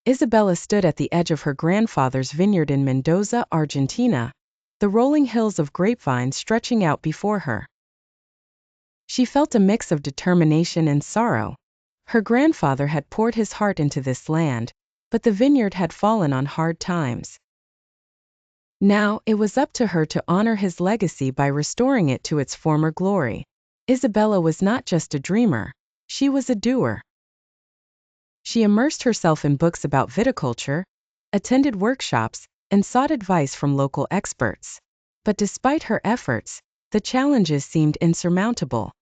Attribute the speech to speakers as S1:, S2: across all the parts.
S1: Isabella stood at the edge of her grandfather's vineyard in Mendoza, Argentina, the rolling hills of grapevines stretching out before her. She felt a mix of determination and sorrow. Her grandfather had poured his heart into this land, but the vineyard had fallen on hard times. Now, it was up to her to honor his legacy by restoring it to its former glory. Isabella was not just a dreamer, she was a doer. She immersed herself in books about viticulture, attended workshops, and sought advice from local experts. But despite her efforts, the challenges seemed insurmountable.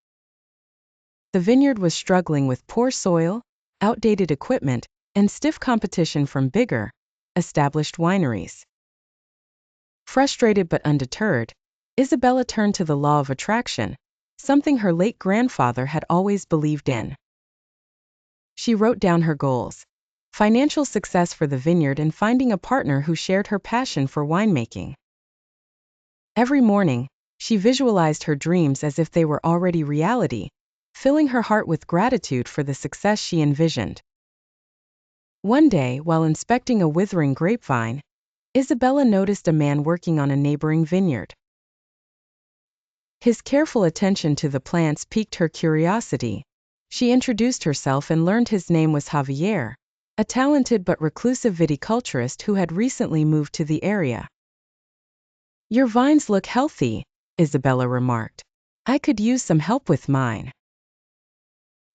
S1: The vineyard was struggling with poor soil, outdated equipment, and stiff competition from bigger, established wineries. Frustrated but undeterred, Isabella turned to the law of attraction, something her late grandfather had always believed in. She wrote down her goals: financial success for the vineyard and finding a partner who shared her passion for winemaking. Every morning, she visualized her dreams as if they were already reality, filling her heart with gratitude for the success she envisioned. One day, while inspecting a withering grapevine, Isabella noticed a man working on a neighboring vineyard. His careful attention to the plants piqued her curiosity. She introduced herself and learned his name was Javier, a talented but reclusive viticulturist who had recently moved to the area. "Your vines look healthy," Isabella remarked. "I could use some help with mine."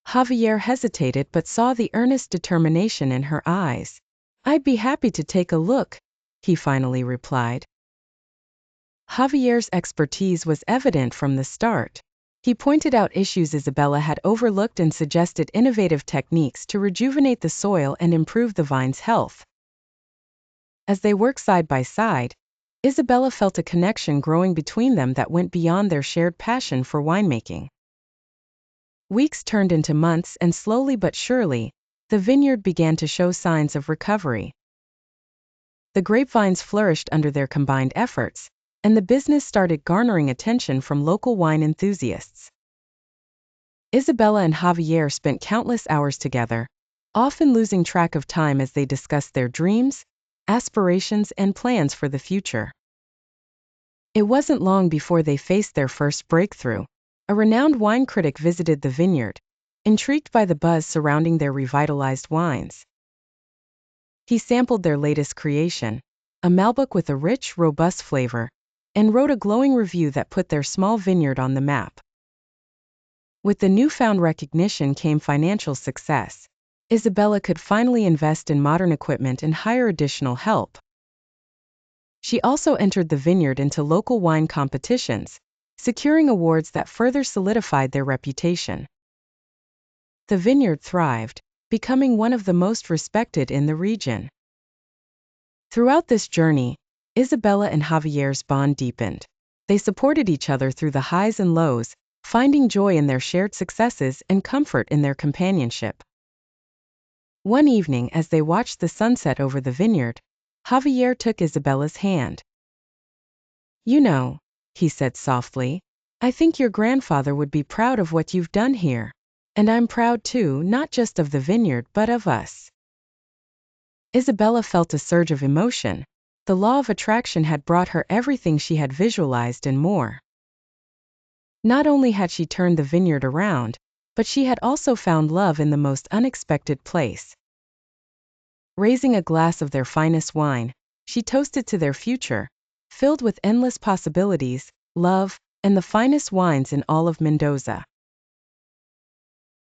S1: Javier hesitated but saw the earnest determination in her eyes. "I'd be happy to take a look," he finally replied. Javier's expertise was evident from the start. He pointed out issues Isabella had overlooked and suggested innovative techniques to rejuvenate the soil and improve the vine's health. As they worked side by side, Isabella felt a connection growing between them that went beyond their shared passion for winemaking. Weeks turned into months, and slowly but surely, the vineyard began to show signs of recovery. The grapevines flourished under their combined efforts, and the business started garnering attention from local wine enthusiasts. Isabella and Javier spent countless hours together, often losing track of time as they discussed their dreams, aspirations, and plans for the future. It wasn't long before they faced their first breakthrough. A renowned wine critic visited the vineyard, intrigued by the buzz surrounding their revitalized wines. He sampled their latest creation, a Malbec with a rich, robust flavor, and wrote a glowing review that put their small vineyard on the map. With the newfound recognition came financial success. Isabella could finally invest in modern equipment and hire additional help. She also entered the vineyard into local wine competitions, securing awards that further solidified their reputation. The vineyard thrived, becoming one of the most respected in the region. Throughout this journey, Isabella and Javier's bond deepened. They supported each other through the highs and lows, finding joy in their shared successes and comfort in their companionship. One evening, as they watched the sunset over the vineyard, Javier took Isabella's hand. "You know," he said softly, "I think your grandfather would be proud of what you've done here. And I'm proud too, not just of the vineyard but of us." Isabella felt a surge of emotion. The law of attraction had brought her everything she had visualized and more. Not only had she turned the vineyard around, but she had also found love in the most unexpected place. Raising a glass of their finest wine, she toasted to their future, filled with endless possibilities, love, and the finest wines in all of Mendoza.